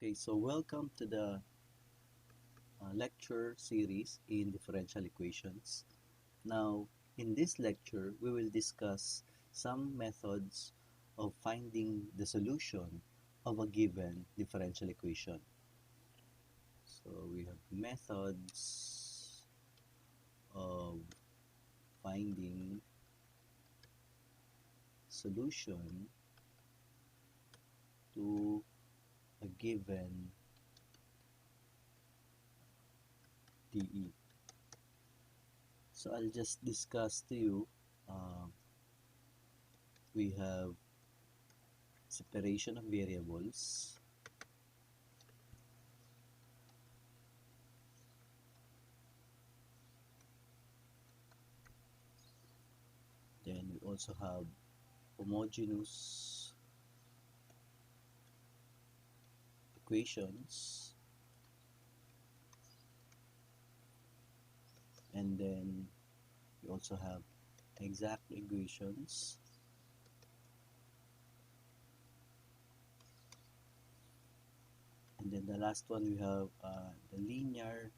Okay, so welcome to the lecture series in differential equations. Now, in this lecture, we will discuss some methods of finding the solution of a given differential equation. So we have methods of finding solution to a given DE. So I'll just discuss to you. We have separation of variables. Then we also have homogeneous equations, and then we also have exact equations, and then the last one we have the linear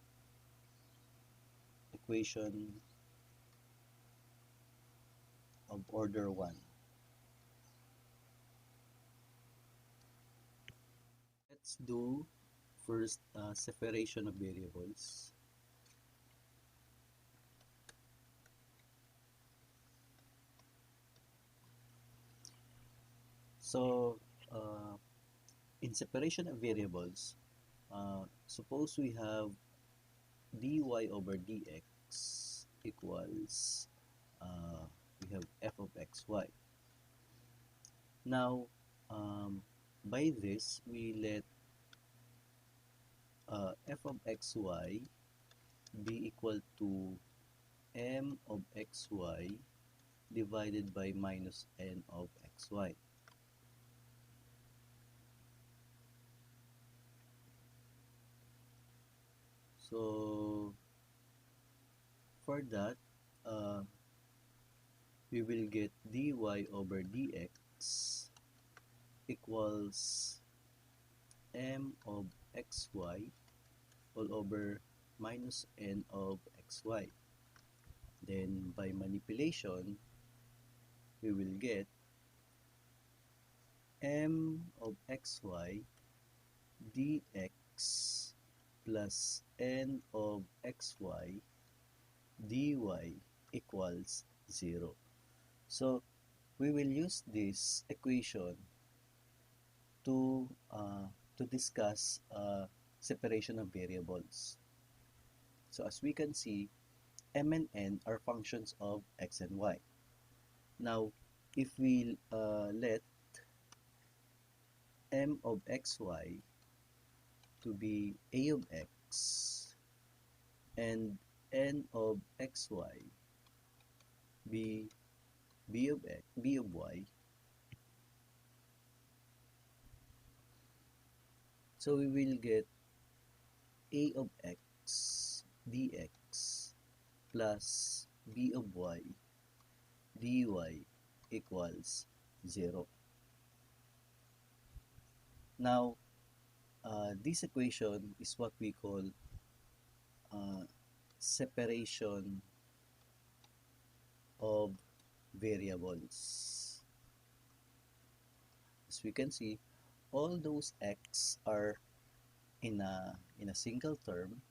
equation of order 1. Let's do first separation of variables. So in separation of variables, suppose we have dy over dx equals we have f of xy. Now, by this, we let f of xy be equal to m of xy divided by minus n of xy. So, for that, uh, we will get dy over dx equals m of xy all over minus n of xy. Then, by manipulation, we will get m of xy dx plus n of xy dy equals 0. So we will use this equation to discuss separation of variables. So as we can see, m and n are functions of x and y. Now, if we let m of xy to be a of x and n of xy be b of y, so we will get a of x dx plus b of y dy equals 0. Now, this equation is what we call uh, separation of variables. As we can see, all those x are in a single term,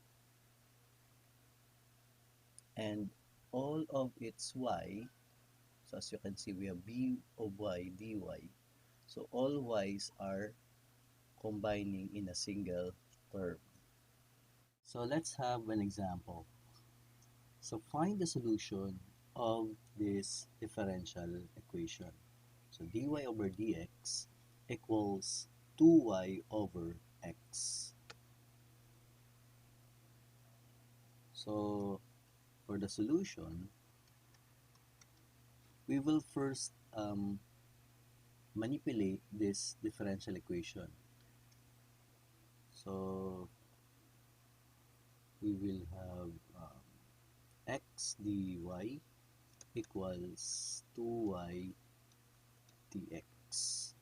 and all of its y, so as you can see, we have b of y dy, so all y's are combining in a single term. So let's have an example. So find the solution of this differential equation. So dy over dx equals 2y over x. So for the solution, we will first manipulate this differential equation. So we will have x dy equals 2y dx,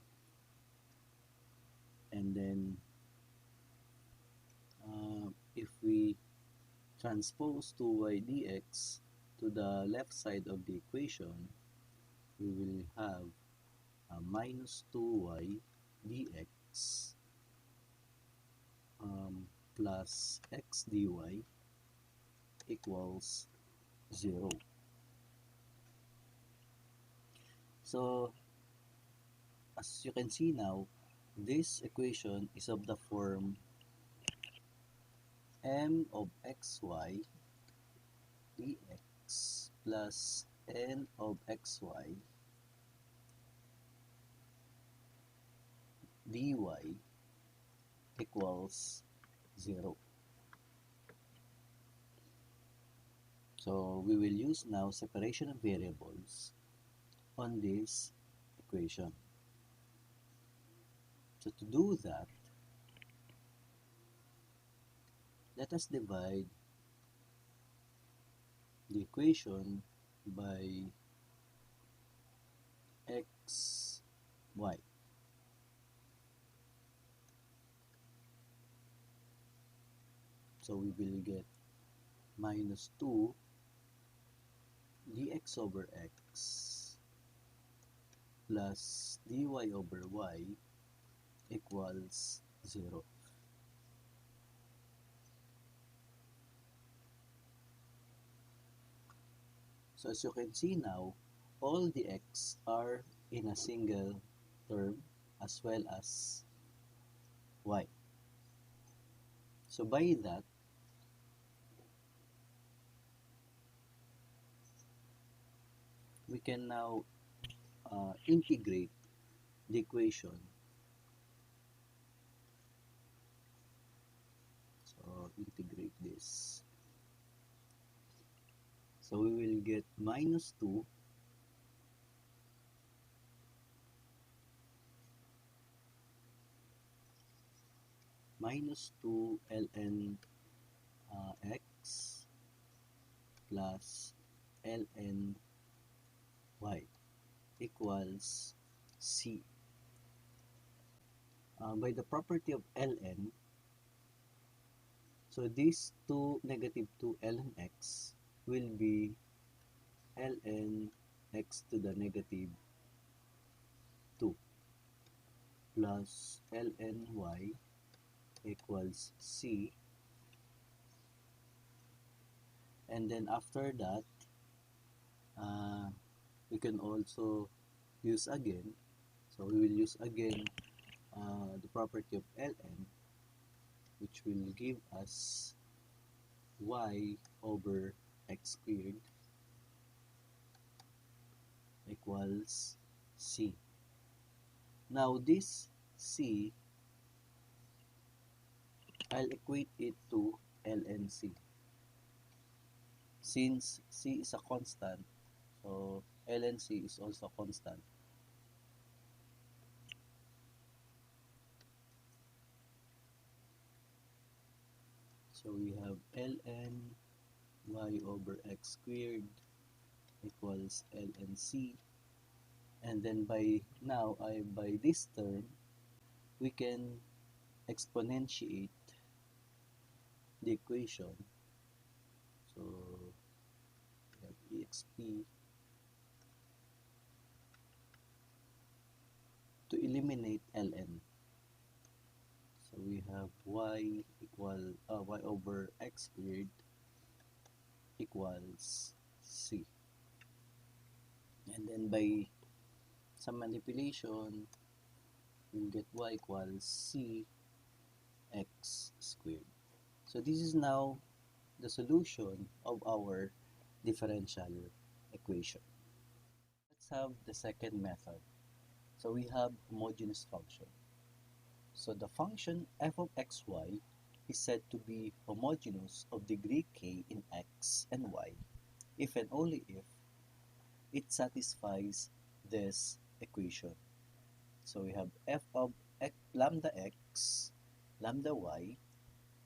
and then transpose 2y dx to the left side of the equation, we will have minus 2y dx plus x dy equals 0. So, as you can see now, this equation is of the form m of xy dx plus n of xy dy equals 0. So we will use now separation of variables on this equation. So to do that, let us divide the equation by x, y. So we will get minus 2 dx over x plus dy over y equals 0. So as you can see now, all the x are in a single term as well as y. So by that, we can now integrate the equation. So integrate this. So we will get minus 2 ln x plus ln y equals c. By the property of ln, so these two negative 2 ln x will be ln x to the negative 2 plus ln y equals c, and then after that we can also use again, so we will use again the property of ln, which will give us y over x squared equals c. Now this c, I'll equate it to ln c. Since c is a constant, so ln c is also constant. So we have ln y over x squared equals ln c, and then by this term we can exponentiate the equation. So we have exp to eliminate ln. So we have y over x squared equals c, and then by some manipulation we'll get y equals c x squared. So this is now the solution of our differential equation. Let's have the second method. So we have homogeneous function. So the function f of xy is said to be homogeneous of degree k in x and y if and only if it satisfies this equation. So we have f of lambda x, lambda y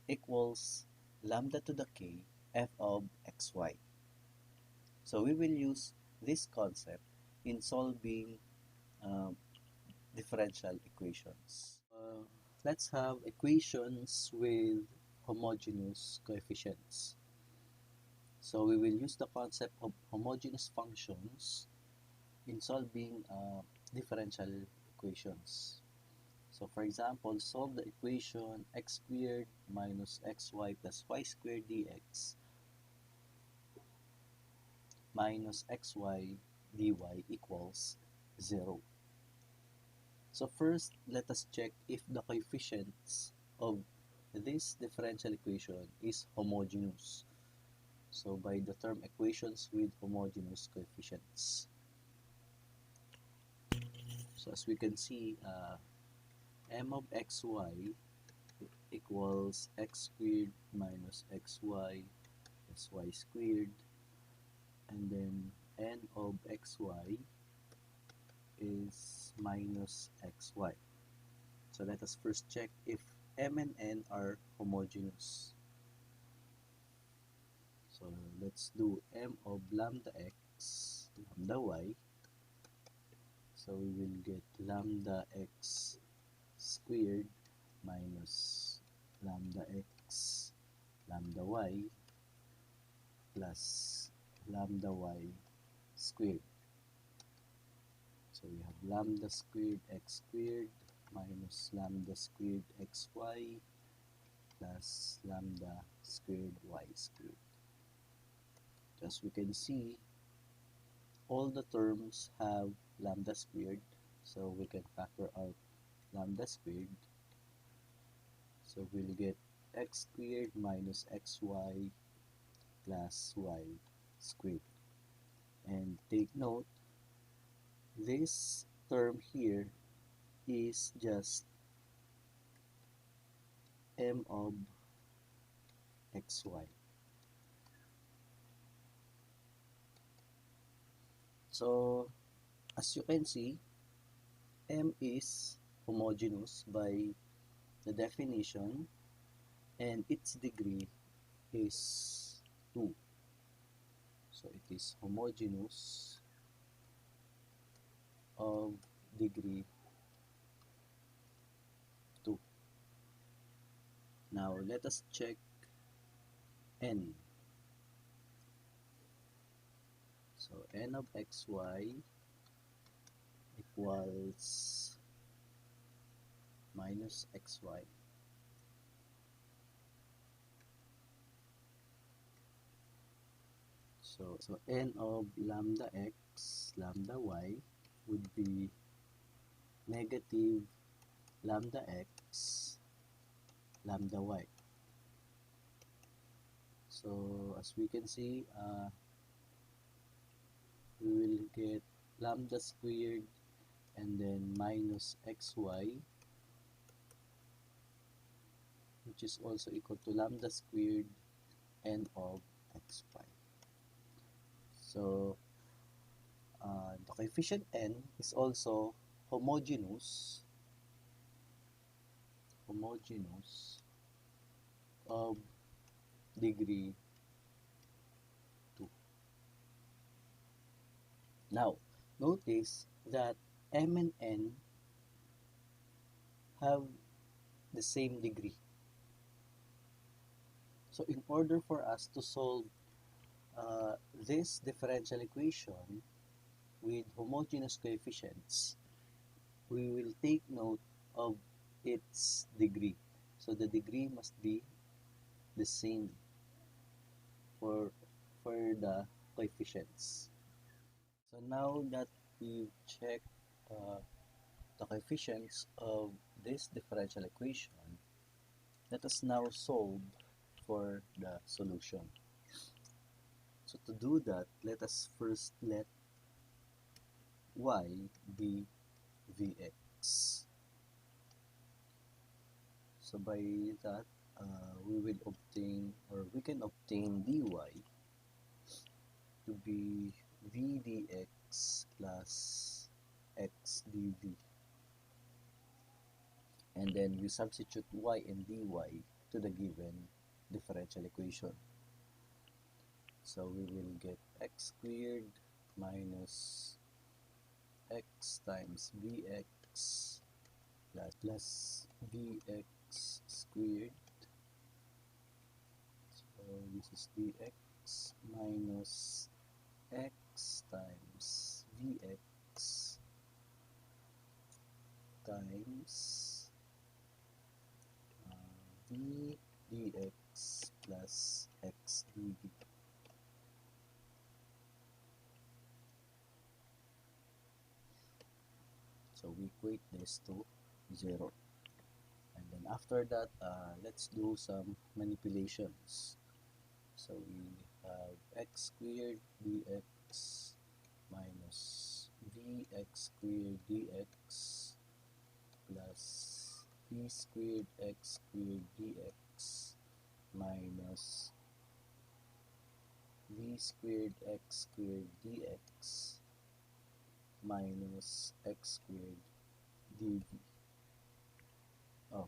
equals lambda to the k f of xy. So we will use this concept in solving differential equations. Let's have equations with homogeneous coefficients. So we will use the concept of homogeneous functions in solving differential equations. So for example, solve the equation x squared minus xy plus y squared dx minus xy dy equals 0. So first, let us check if the coefficients of this differential equation is homogeneous. So by the term equations with homogeneous coefficients. So as we can see, m of xy equals x squared minus xy plus y squared, and then n of xy is minus xy. So let us first check if m and n are homogeneous. So let's do m of lambda x, lambda y. So we will get lambda x squared minus lambda x lambda y plus lambda y squared. So we have lambda squared x squared minus lambda squared xy plus lambda squared y squared. As we can see, all the terms have lambda squared, so we can factor out lambda squared. So we'll get x squared minus xy plus y squared. And take note, this term here is just m of xy. So as you can see, m is homogeneous by the definition, and its degree is 2. So it is homogeneous of degree 2. Now let us check n. So n of xy equals minus xy. So n of lambda x, lambda y would be negative lambda x, lambda y. So as we can see, we will get lambda squared and then minus xy, which is also equal to lambda squared n of xy. So the coefficient n is also homogeneous of degree 2. Now, notice that m and n have the same degree. So in order for us to solve this differential equation with homogeneous coefficients, we will take note of its degree. So the degree must be the same for the coefficients. So now that we've checked the coefficients of this differential equation, let us now solve for the solution. So to do that, let us first let y be Vx. So by that, we will obtain, or we can obtain dy to be v dx plus x dv. And then we substitute y and dy to the given differential equation. So we will get x squared minus x times vx plus vx squared. So this is dx minus x times vx times v dx plus x dv. So we equate this to 0. And then after that, let's do some manipulations. So we have x squared dx minus vx squared dx plus v squared x squared dx minus v squared x squared dx minus x squared dv. Oh,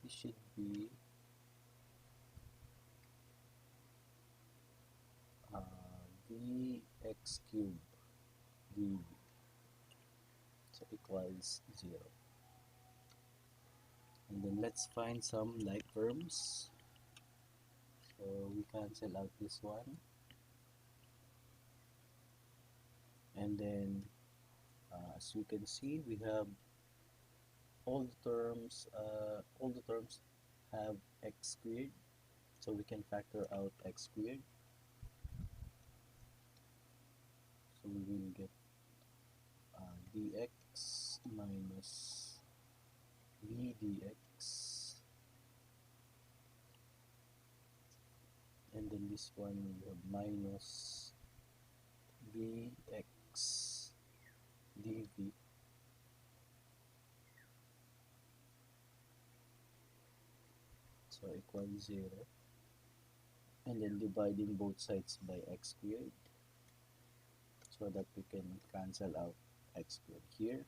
this should be vx cubed dv, so equals 0. And then let's find some like terms. So we cancel out this one, and then as you can see, we have all the terms have x squared, so we can factor out x squared. So we will get dx minus v dx, and then this one we have minus vx dv, so equals 0, and then dividing both sides by x squared so that we can cancel out x squared here.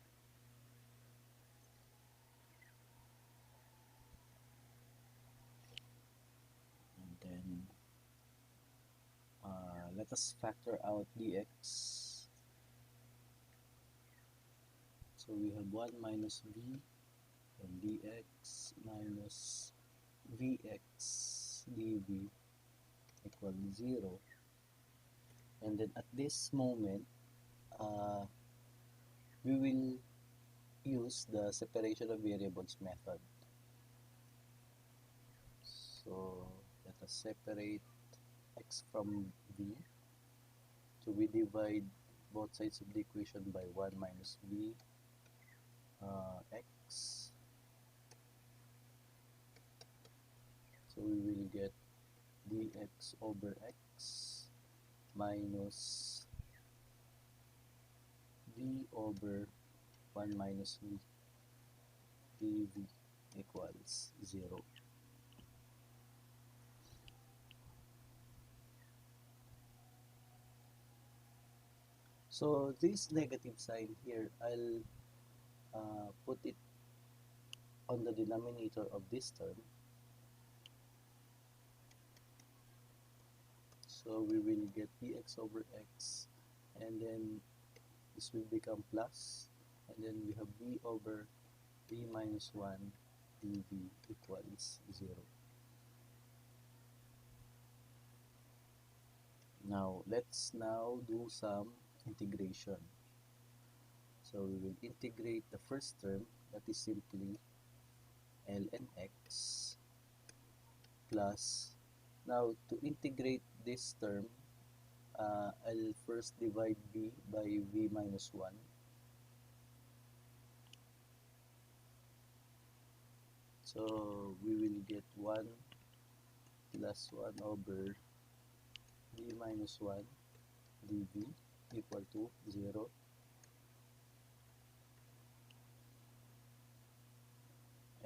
And then let us factor out dx. So we have 1 minus v, and dx minus vx dv equals 0. And then at this moment, we will use the separation of variables method. So let us separate x from v. So we divide both sides of the equation by 1 minus v x. So we will get dx over x minus v over 1 minus v dv equals 0. So this negative sign here, I'll put it on the denominator of this term. So we will get dx over x, and then this will become plus, and then we have v over v minus 1 dv equals 0. Now let's do some integration. So we will integrate the first term, that is simply ln x, plus, now to integrate this term, I'll first divide v by v minus 1. So we will get 1 plus 1 over v minus 1 dv equal to 0.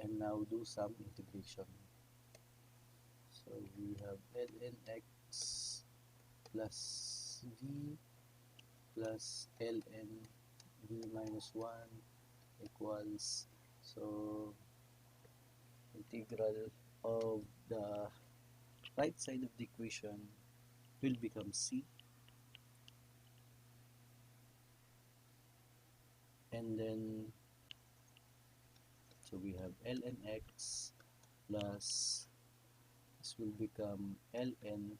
And now do some integration. So we have ln x plus v plus ln v minus 1 equals, so integral of the right side of the equation will become c, and then so we have ln x plus, this will become ln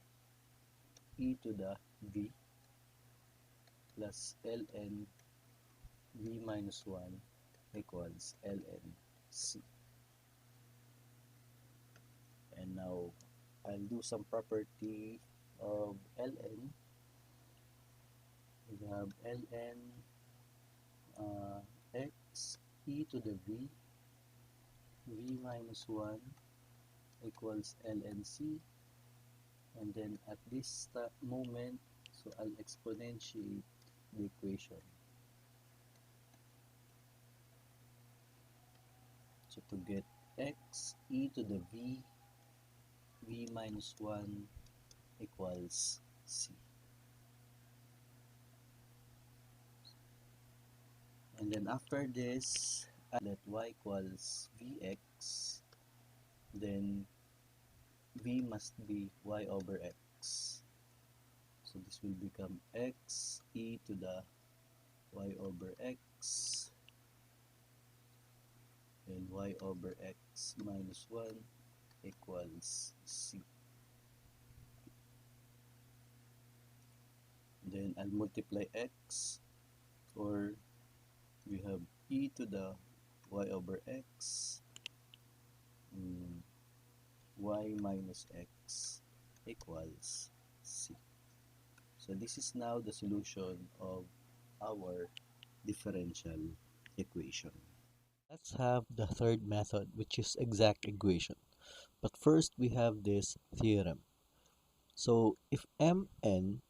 e to the v plus ln v minus 1 equals ln c. And now I'll do some property of ln. We have ln x e to the v minus 1 equals ln c, and then at this moment, so I'll exponentiate the equation. So to get x e to the v minus 1 equals c. And then after this, let y equals vx, then v must be y over x. So this will become x e to the y over x, and y over x minus 1 equals c. Then I'll multiply x, or we have e to the y over x, y minus x equals c. So this is now the solution of our differential equation. Let's have the third method, which is exact equation. But first we have this theorem. So if mn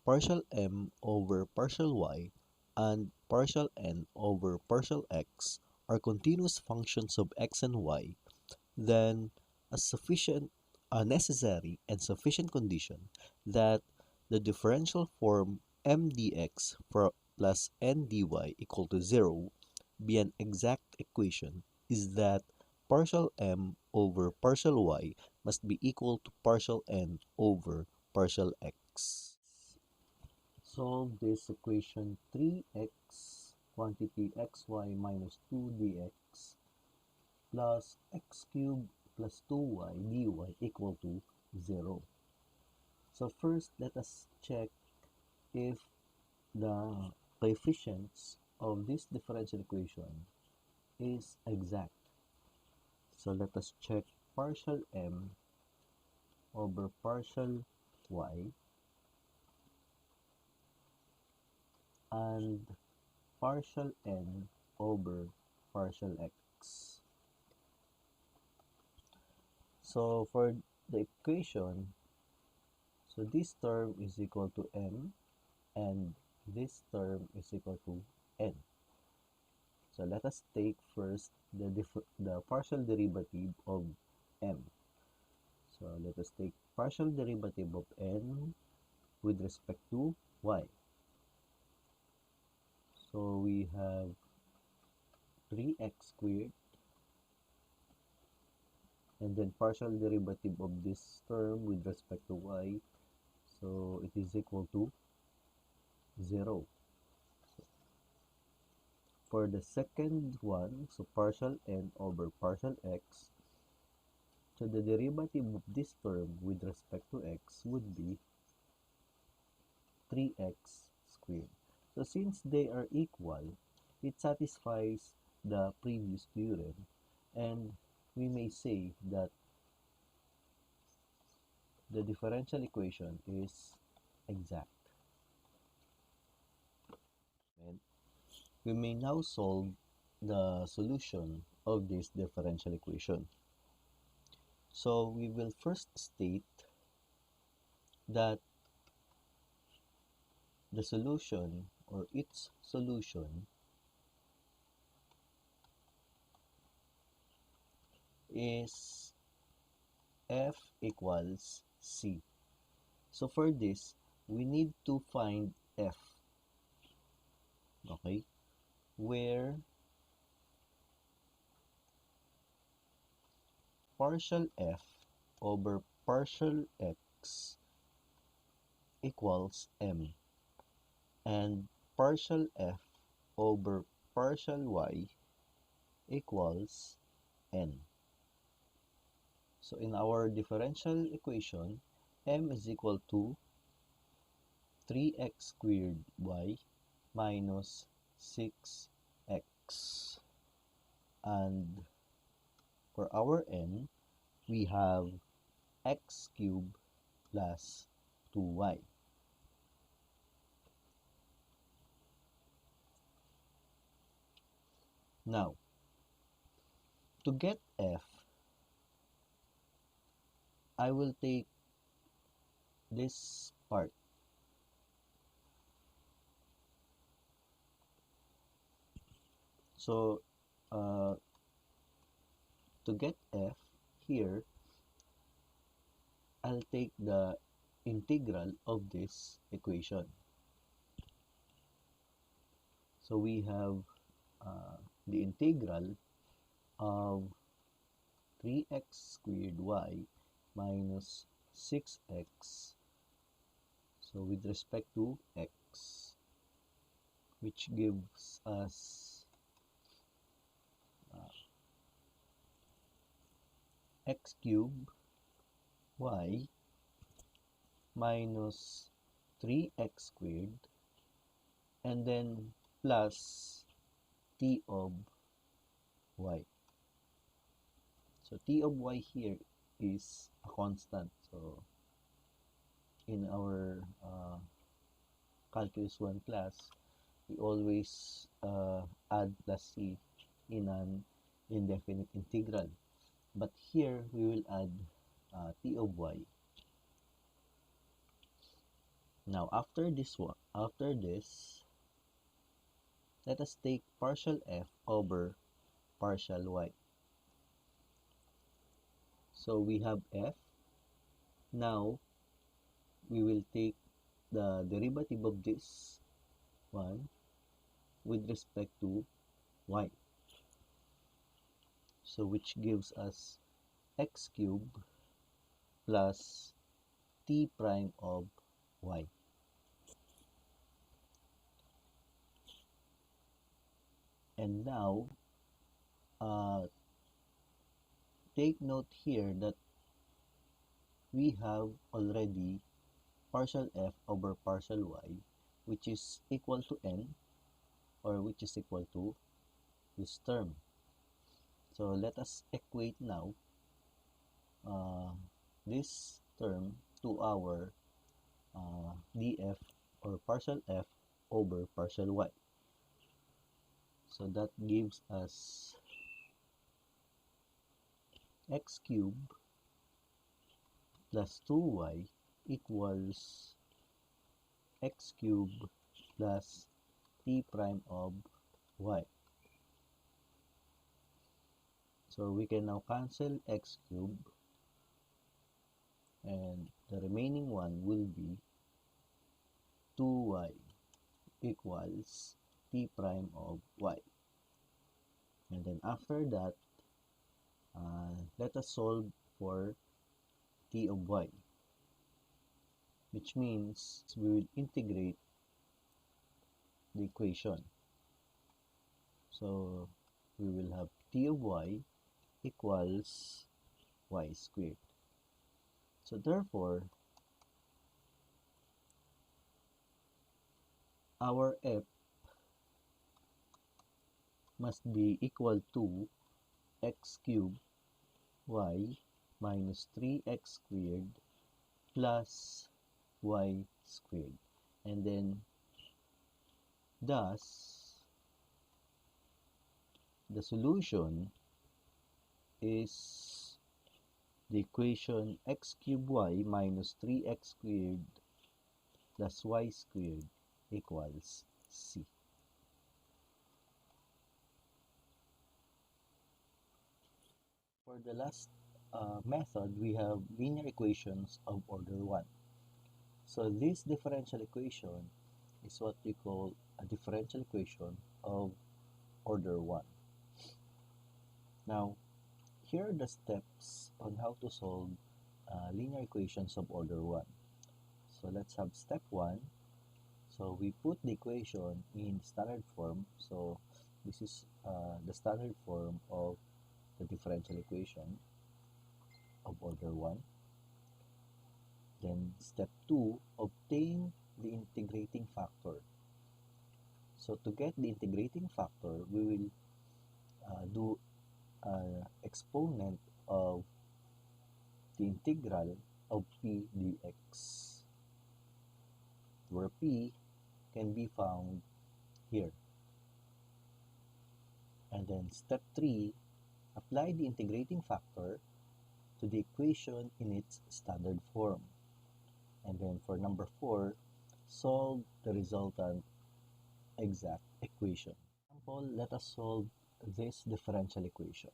partial m over partial y and partial n over partial x are continuous functions of x and y, then a necessary and sufficient condition that the differential form m dx plus n dy equal to 0 be an exact equation is that partial m over partial y must be equal to partial n over partial x. Solve this equation. 3x quantity xy minus 2 dx plus x cubed plus 2y dy equal to 0. So first, let us check if the coefficients of this differential equation is exact. So let us check partial m over partial y and partial n over partial x. So for the equation, so this term is equal to m and this term is equal to n. So let us take first the partial derivative of m. So let us take partial derivative of n with respect to y. So we have 3x squared, and then partial derivative of this term with respect to y, so it is equal to 0. For the second one, so partial n over partial x, so the derivative of this term with respect to x would be 3x squared. So since they are equal, it satisfies the previous theorem, and we may say that the differential equation is exact. And we may now solve the solution of this differential equation. So we will first state that the solution or its solution is f equals c. So for this, we need to find f, okay, where partial f over partial x equals m, and partial f over partial y equals n. So in our differential equation, m is equal to 3x squared y minus 6x. And for our n, we have x cubed plus 2y. Now, to get f, I will take this part. So, to get f here, I'll take the integral of this equation. So we have the integral of 3x squared y minus 6x, so with respect to x, which gives us x cubed y minus 3x squared, and then plus t of y. So t of y here is a constant. So in our calculus 1 class, we always add plus c in an indefinite integral. But here we will add t of y. Now after this, let us take partial f over partial y. So we have f. Now we will take the derivative of this one with respect to y. So which gives us x cubed plus t prime of y. And now take note here that we have already partial f over partial y, which is equal to n, or which is equal to this term. So let us equate now this term to our df, or partial f over partial y. So that gives us x cubed plus 2y equals x cubed plus t prime of y. So we can now cancel x cubed, and the remaining one will be 2y equals t prime of y. And then after that, let us solve for t of y, which means we will integrate the equation. So we will have t of y equals y squared. So therefore, our f must be equal to x cubed y minus 3x squared plus y squared. And then thus the solution is the equation x cubed y minus 3x squared plus y squared equals c. For the last method, we have linear equations of order 1. So this differential equation is what we call a differential equation of order 1. Now, here are the steps on how to solve linear equations of order 1. So let's have step 1. So we put the equation in standard form. So this is the standard form of the differential equation of order 1. Then step 2, obtain the integrating factor. So to get the integrating factor, we will do an exponent of the integral of p dx, where p can be found here. And then step 3, apply the integrating factor to the equation in its standard form. And then for number 4, solve the resultant exact equation. For example, let us solve this differential equation.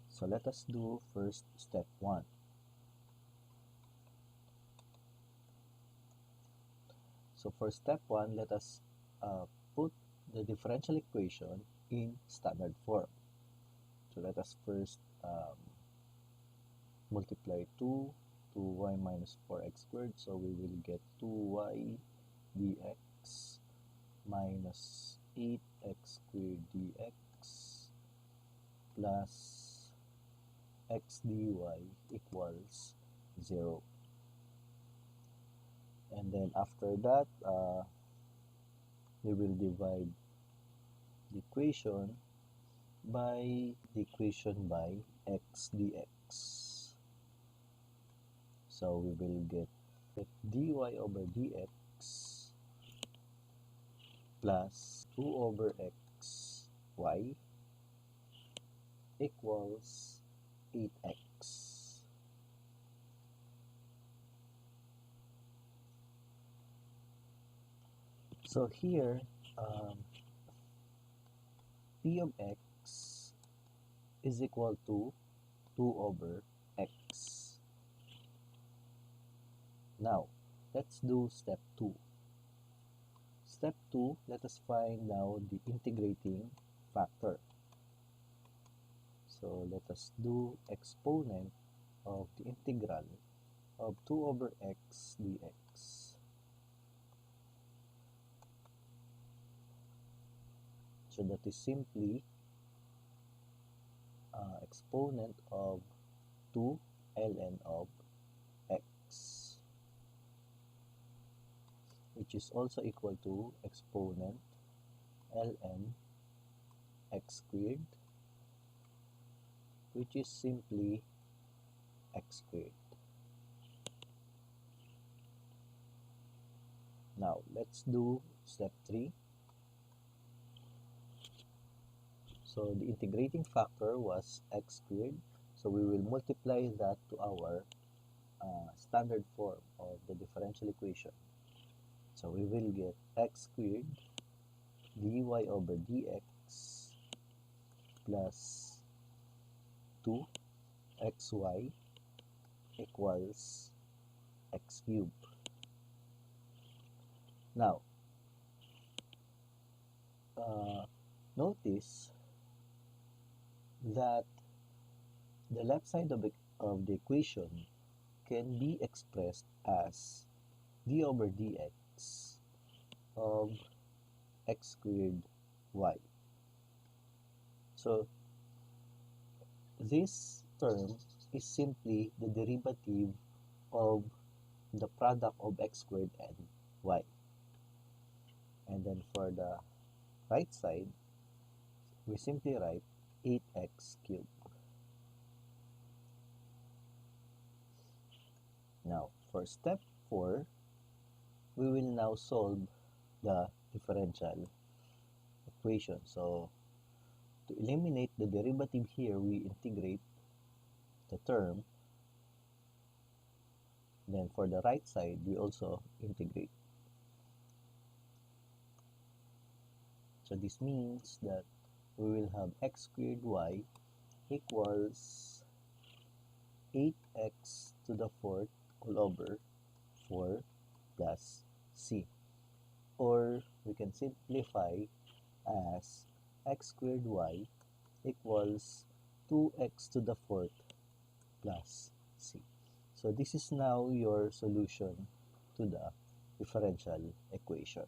So let us do first step 1. So for step 1, let us put the differential equation in standard form. So let us first multiply 2 to y minus 4x squared. So we will get 2y dx minus 8x squared dx plus x dy equals 0. And then after that, we will divide the equation by x dx. So we will get dy over dx plus 2 over xy equals 8x. So here, p of x is equal to 2 over x. Now, let's do step 2. Step 2, let us find now the integrating factor. So let us do exponent of the integral of 2 over x dx. So that is simply exponent of 2 ln of x, which is also equal to exponent ln x squared, which is simply x squared. Now let's do step 3. So the integrating factor was x squared, so we will multiply that to our standard form of the differential equation. So we will get x squared dy over dx plus 2xy equals x cubed. Now, notice that the left side of the equation can be expressed as d over dx of x squared y. So this term is simply the derivative of the product of x squared and y. And then for the right side, we simply write 8x cubed. Now, for step 4, we will now solve the differential equation. So, to eliminate the derivative here, we integrate the term. Then for the right side, we also integrate. So this means that we will have x squared y equals 8x to the 4th all over 4 plus c. Or we can simplify as x squared y equals 2x to the 4th plus c. So this is now your solution to the differential equation.